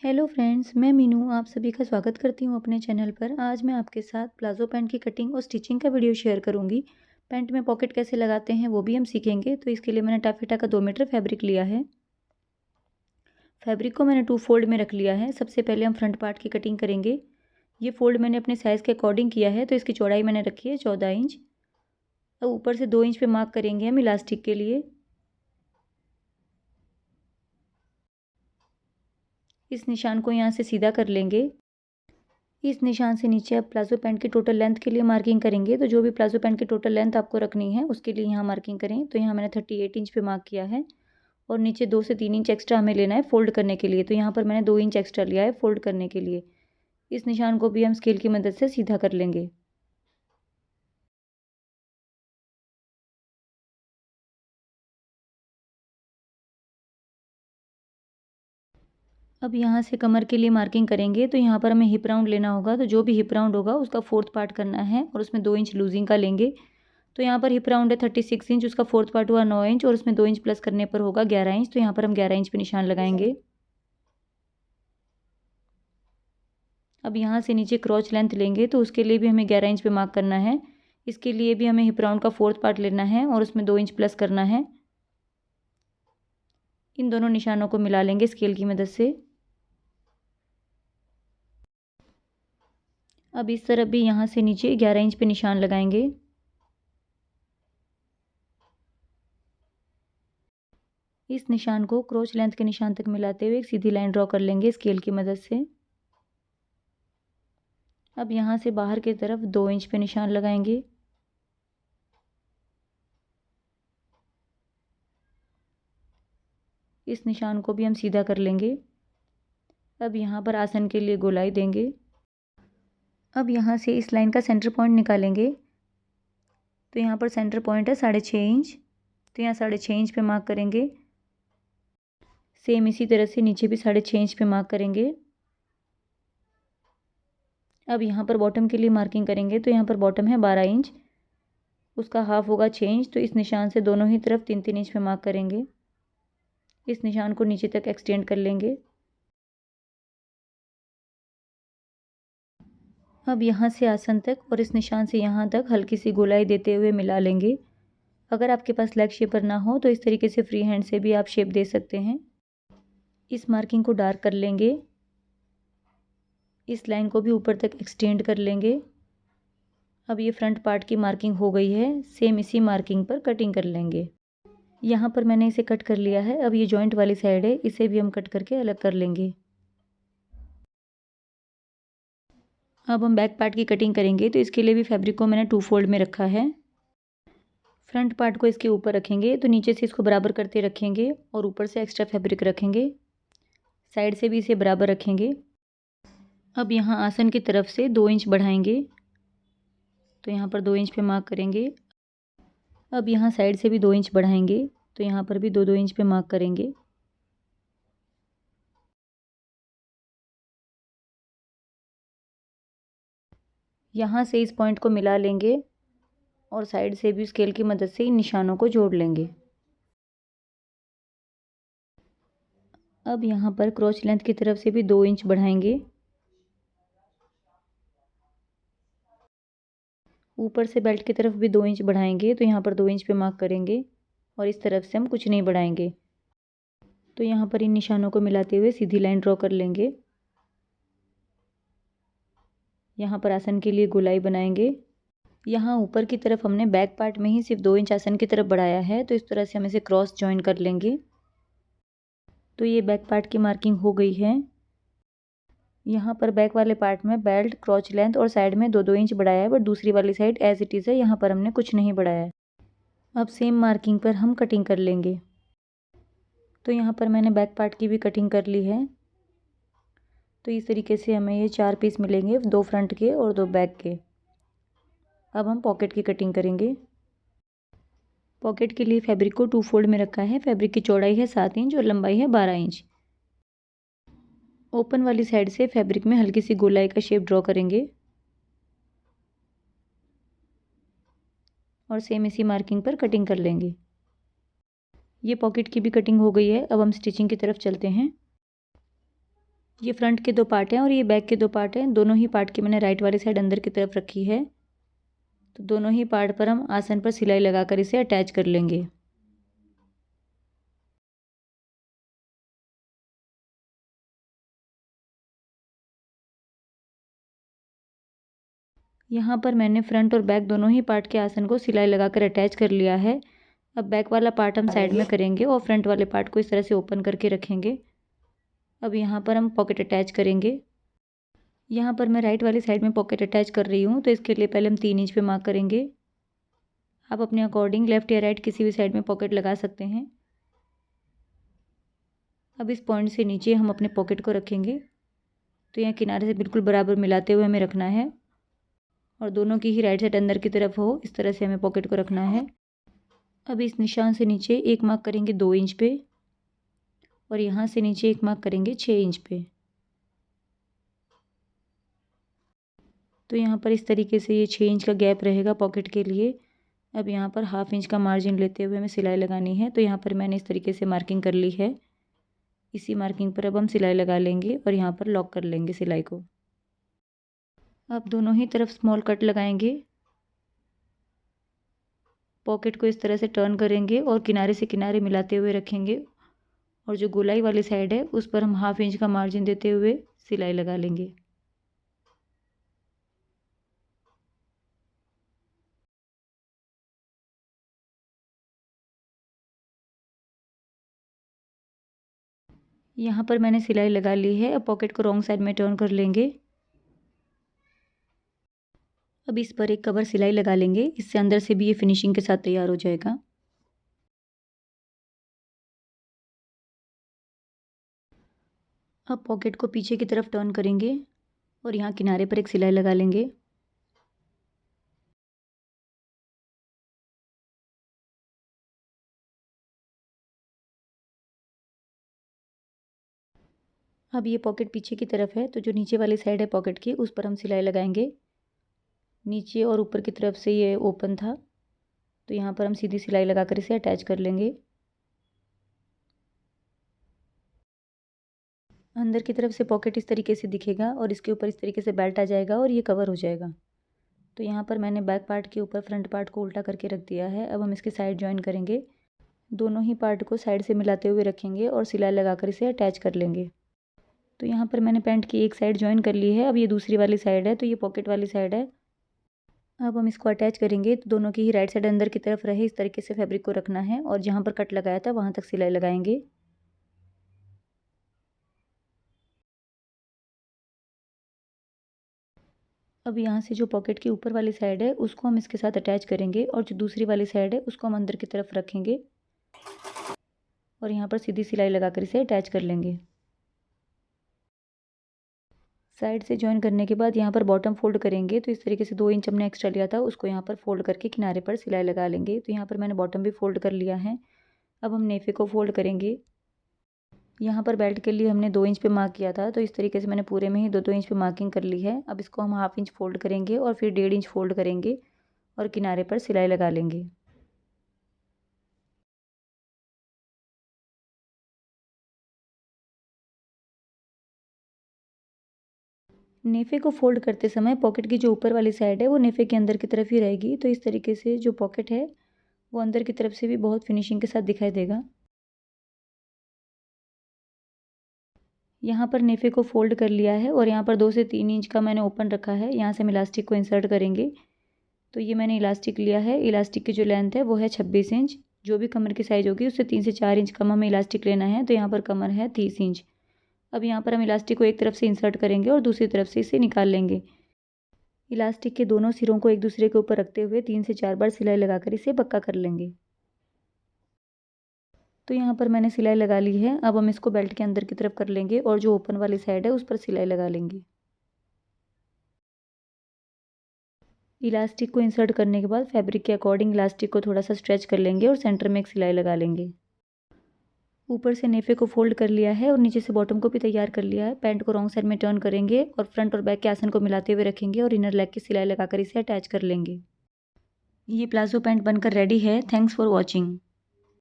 Hello friends, मैं मीनू आप सभी का स्वागत करती हूँ अपने चैनल पर। आज मैं आपके साथ प्लाजो पैंट की कटिंग और स्टिचिंग का वीडियो शेयर करूँगी। पैंट में पॉकेट कैसे लगाते हैं वो भी हम सीखेंगे। तो इसके लिए मैंने टाफेटा का 2 मीटर फैब्रिक लिया है। फैब्रिक को मैंने 2 फोल्ड में रख लिया है। सबसे पहले हम फ्रंट पार्ट की कटिंग करेंगे। ये फोल्ड मैंने अपने साइज़ के अकॉर्डिंग किया है, तो इसकी चौड़ाई मैंने रखी है 14 इंच। अब ऊपर से 2 इंच पे मार्क करेंगे हम इलास्टिक के लिए। इस निशान को यहाँ से सीधा कर लेंगे। इस निशान से नीचे आप प्लाजो पैंट की टोटल लेंथ के लिए मार्किंग करेंगे। तो जो भी प्लाजो पैंट की टोटल लेंथ आपको रखनी है उसके लिए यहाँ मार्किंग करें। तो यहाँ मैंने 38 इंच पे मार्क किया है और नीचे 2 से 3 इंच एक्स्ट्रा हमें लेना है फोल्ड करने के लिए। तो यहाँ पर मैंने 2 इंच एक्स्ट्रा लिया है फोल्ड करने के लिए। इस निशान को भी हम स्केल की मदद से सीधा कर लेंगे। अब यहाँ से कमर के लिए मार्किंग करेंगे। तो यहाँ पर हमें हिप राउंड लेना होगा। तो जो भी हिप राउंड होगा उसका 4th पार्ट करना है और उसमें 2 इंच लूजिंग का लेंगे। तो यहाँ पर हिप राउंड है 36 इंच, उसका 4th पार्ट हुआ 9 इंच और उसमें 2 इंच प्लस करने पर होगा 11 इंच। तो यहाँ पर हम 11 इंच पे निशान लगाएंगे। अब यहाँ से नीचे क्रॉच लेंथ लेंगे। तो उसके लिए भी हमें 11 इंच पे मार्क करना है। इसके लिए भी हमें हिप राउंड का 4th पार्ट लेना है और उसमें 2 इंच प्लस करना है। इन दोनों निशानों को मिला लेंगे स्केल की मदद से। अब इस तरफ भी यहाँ से नीचे 11 इंच पे निशान लगाएंगे। इस निशान को क्रॉच लेंथ के निशान तक मिलाते हुए एक सीधी लाइन ड्रॉ कर लेंगे स्केल की मदद से। अब यहाँ से बाहर की तरफ 2 इंच पे निशान लगाएंगे। इस निशान को भी हम सीधा कर लेंगे। अब यहाँ पर आसन के लिए गोलाई देंगे। अब यहाँ से इस लाइन का सेंटर पॉइंट निकालेंगे। तो यहाँ पर सेंटर पॉइंट है 6.5 इंच। तो यहाँ 6.5 इंच पे मार्क करेंगे। सेम इसी तरह से नीचे भी 6.5 इंच पे मार्क करेंगे। अब यहाँ पर बॉटम के लिए मार्किंग करेंगे। तो यहाँ पर बॉटम है 12 इंच, उसका हाफ होगा 6 इंच। तो इस निशान से दोनों ही तरफ 3-3 इंच पे मार्क करेंगे। इस निशान को नीचे तक एक्सटेंड कर लेंगे। अब यहाँ से आसन तक और इस निशान से यहाँ तक हल्की सी गोलाई देते हुए मिला लेंगे। अगर आपके पास लेग शेपर ना हो तो इस तरीके से फ्री हैंड से भी आप शेप दे सकते हैं। इस मार्किंग को डार्क कर लेंगे। इस लाइन को भी ऊपर तक एक्सटेंड कर लेंगे। अब ये फ्रंट पार्ट की मार्किंग हो गई है। सेम इसी मार्किंग पर कटिंग कर लेंगे। यहाँ पर मैंने इसे कट कर लिया है। अब ये जॉइंट वाली साइड है, इसे भी हम कट करके अलग कर लेंगे। अब हम बैक पार्ट की कटिंग करेंगे। तो इसके लिए भी फैब्रिक को मैंने 2 फोल्ड में रखा है। फ्रंट पार्ट को इसके ऊपर रखेंगे। तो नीचे से इसको बराबर करते रखेंगे और ऊपर से एक्स्ट्रा फैब्रिक रखेंगे। साइड से भी इसे बराबर रखेंगे। अब यहाँ आसन की तरफ से 2 इंच बढ़ाएंगे। तो यहाँ पर 2 इंच पे मार्क करेंगे। अब यहाँ साइड से भी 2 इंच बढ़ाएंगे। तो यहाँ पर भी 2-2 इंच पे मार्क करेंगे। यहाँ से इस पॉइंट को मिला लेंगे और साइड से भी स्केल की मदद से इन निशानों को जोड़ लेंगे। अब यहाँ पर क्रॉच लेंथ की तरफ से भी 2 इंच बढ़ाएंगे। ऊपर से बेल्ट की तरफ भी 2 इंच बढ़ाएंगे। तो यहाँ पर 2 इंच पे मार्क करेंगे और इस तरफ से हम कुछ नहीं बढ़ाएंगे। तो यहाँ पर इन निशानों को मिलाते हुए सीधी लाइन ड्रॉ कर लेंगे। यहाँ पर आसन के लिए गोलाई बनाएंगे। यहाँ ऊपर की तरफ हमने बैक पार्ट में ही सिर्फ 2 इंच आसन की तरफ बढ़ाया है। तो इस तरह से हम इसे क्रॉस जॉइन कर लेंगे। तो ये बैक पार्ट की मार्किंग हो गई है। यहाँ पर बैक वाले पार्ट में बेल्ट, क्रॉच लेंथ और साइड में 2-2 इंच बढ़ाया है, बट दूसरी वाली साइड एज इट इज़ है, यहाँ पर हमने कुछ नहीं बढ़ाया है। अब सेम मार्किंग पर हम कटिंग कर लेंगे। तो यहाँ पर मैंने बैक पार्ट की भी कटिंग कर ली है। तो इस तरीके से हमें ये 4 पीस मिलेंगे, 2 फ्रंट के और 2 बैक के। अब हम पॉकेट की कटिंग करेंगे। पॉकेट के लिए फैब्रिक को 2 फोल्ड में रखा है। फैब्रिक की चौड़ाई है 7 इंच और लंबाई है 12 इंच। ओपन वाली साइड से फैब्रिक में हल्की सी गोलाई का शेप ड्रॉ करेंगे और सेम इसी मार्किंग पर कटिंग कर लेंगे। ये पॉकेट की भी कटिंग हो गई है। अब हम स्टिचिंग की तरफ चलते हैं। ये फ्रंट के 2 पार्ट हैं और ये बैक के 2 पार्ट हैं। दोनों ही पार्ट की मैंने राइट वाली साइड अंदर की तरफ रखी है। तो दोनों ही पार्ट पर हम आसन पर सिलाई लगाकर इसे अटैच कर लेंगे। यहाँ पर मैंने फ्रंट और बैक दोनों ही पार्ट के आसन को सिलाई लगाकर अटैच कर लिया है। अब बैक वाला पार्ट हम साइड में करेंगे और फ्रंट वाले पार्ट को इस तरह से ओपन करके रखेंगे। अब यहाँ पर हम पॉकेट अटैच करेंगे। यहाँ पर मैं राइट वाली साइड में पॉकेट अटैच कर रही हूँ, तो इसके लिए पहले हम 3 इंच पे मार्क करेंगे। आप अपने अकॉर्डिंग लेफ़्ट या राइट किसी भी साइड में पॉकेट लगा सकते हैं। अब इस पॉइंट से नीचे हम अपने पॉकेट को रखेंगे। तो यहाँ किनारे से बिल्कुल बराबर मिलाते हुए हमें रखना है और दोनों की ही राइट साइड अंदर की तरफ हो, इस तरह से हमें पॉकेट को रखना है। अब इस निशान से नीचे एक मार्क करेंगे 2 इंच पे और यहाँ से नीचे एक मार्क करेंगे 6 इंच पे। तो यहाँ पर इस तरीके से ये 6 इंच का गैप रहेगा पॉकेट के लिए। अब यहाँ पर हाफ इंच का मार्जिन लेते हुए हमें सिलाई लगानी है। तो यहाँ पर मैंने इस तरीके से मार्किंग कर ली है। इसी मार्किंग पर अब हम सिलाई लगा लेंगे और यहाँ पर लॉक कर लेंगे सिलाई को। अब दोनों ही तरफ स्मॉल कट लगाएंगे। पॉकेट को इस तरह से टर्न करेंगे और किनारे से किनारे मिलाते हुए रखेंगे और जो गोलाई वाली साइड है उस पर हम हाफ इंच का मार्जिन देते हुए सिलाई लगा लेंगे। यहाँ पर मैंने सिलाई लगा ली है। अब पॉकेट को रॉन्ग साइड में टर्न कर लेंगे। अब इस पर एक कवर सिलाई लगा लेंगे, इससे अंदर से भी ये फिनिशिंग के साथ तैयार हो जाएगा। अब पॉकेट को पीछे की तरफ टर्न करेंगे और यहाँ किनारे पर एक सिलाई लगा लेंगे। अब ये पॉकेट पीछे की तरफ है, तो जो नीचे वाली साइड है पॉकेट की उस पर हम सिलाई लगाएंगे। नीचे और ऊपर की तरफ से ये ओपन था, तो यहाँ पर हम सीधी सिलाई लगाकर इसे अटैच कर लेंगे। अंदर की तरफ से पॉकेट इस तरीके से दिखेगा और इसके ऊपर इस तरीके से बेल्ट आ जाएगा और ये कवर हो जाएगा। तो यहाँ पर मैंने बैक पार्ट के ऊपर फ्रंट पार्ट को उल्टा करके रख दिया है। अब हम इसके साइड जॉइन करेंगे। दोनों ही पार्ट को साइड से मिलाते हुए रखेंगे और सिलाई लगाकर इसे अटैच कर लेंगे। तो यहाँ पर मैंने पैंट की एक साइड जॉइन कर ली है। अब ये दूसरी वाली साइड है, तो ये पॉकेट वाली साइड है। अब हम इसको अटैच करेंगे तो दोनों की ही राइट साइड अंदर की तरफ रहे, इस तरीके से फैब्रिक को रखना है और जहाँ पर कट लगाया था वहाँ तक सिलाई लगाएंगे। अब यहाँ से जो पॉकेट की ऊपर वाली साइड है उसको हम इसके साथ अटैच करेंगे और जो दूसरी वाली साइड है उसको हम अंदर की तरफ रखेंगे और यहाँ पर सीधी सिलाई लगाकर इसे अटैच कर लेंगे। साइड से जॉइन करने के बाद यहाँ पर बॉटम फोल्ड करेंगे, तो इस तरीके से 2 इंच हमने एक्स्ट्रा लिया था उसको यहाँ पर फोल्ड करके किनारे पर सिलाई लगा लेंगे। तो यहाँ पर मैंने बॉटम भी फोल्ड कर लिया है। अब हम नेफे को फोल्ड करेंगे। यहाँ पर बेल्ट के लिए हमने 2 इंच पे मार्क किया था, तो इस तरीके से मैंने पूरे में ही 2-2 इंच पे मार्किंग कर ली है। अब इसको हम हाफ इंच फोल्ड करेंगे और फिर 1.5 इंच फोल्ड करेंगे और किनारे पर सिलाई लगा लेंगे। नेफे को फोल्ड करते समय पॉकेट की जो ऊपर वाली साइड है वो नेफे के अंदर की तरफ ही रहेगी, तो इस तरीके से जो पॉकेट है वो अंदर की तरफ से भी बहुत फिनिशिंग के साथ दिखाई देगा। यहाँ पर नेफे को फोल्ड कर लिया है और यहाँ पर 2 से 3 इंच का मैंने ओपन रखा है। यहाँ से हम इलास्टिक को इंसर्ट करेंगे। तो ये मैंने इलास्टिक लिया है। इलास्टिक की जो लेंथ है वो है 26 इंच। जो भी कमर की साइज़ होगी उससे 3 से 4 इंच कम हमें इलास्टिक लेना है। तो यहाँ पर कमर है 30 इंच। अब यहाँ पर हम इलास्टिक को एक तरफ से इंसर्ट करेंगे और दूसरी तरफ से इसे निकाल लेंगे। इलास्टिक के दोनों सिरों को एक दूसरे के ऊपर रखते हुए 3 से 4 बार सिलाई लगाकर इसे पक्का कर लेंगे। तो यहाँ पर मैंने सिलाई लगा ली है। अब हम इसको बेल्ट के अंदर की तरफ कर लेंगे और जो ओपन वाली साइड है उस पर सिलाई लगा लेंगे। इलास्टिक को इंसर्ट करने के बाद फैब्रिक के अकॉर्डिंग इलास्टिक को थोड़ा सा स्ट्रेच कर लेंगे और सेंटर में एक सिलाई लगा लेंगे। ऊपर से नेफे को फोल्ड कर लिया है और नीचे से बॉटम को भी तैयार कर लिया है। पैंट को रॉन्ग साइड में टर्न करेंगे और फ्रंट और बैक के आसन को मिलाते हुए रखेंगे और इनर लेग की सिलाई लगाकर इसे अटैच कर लेंगे। ये प्लाजो पैंट बनकर रेडी है। Thanks for watching.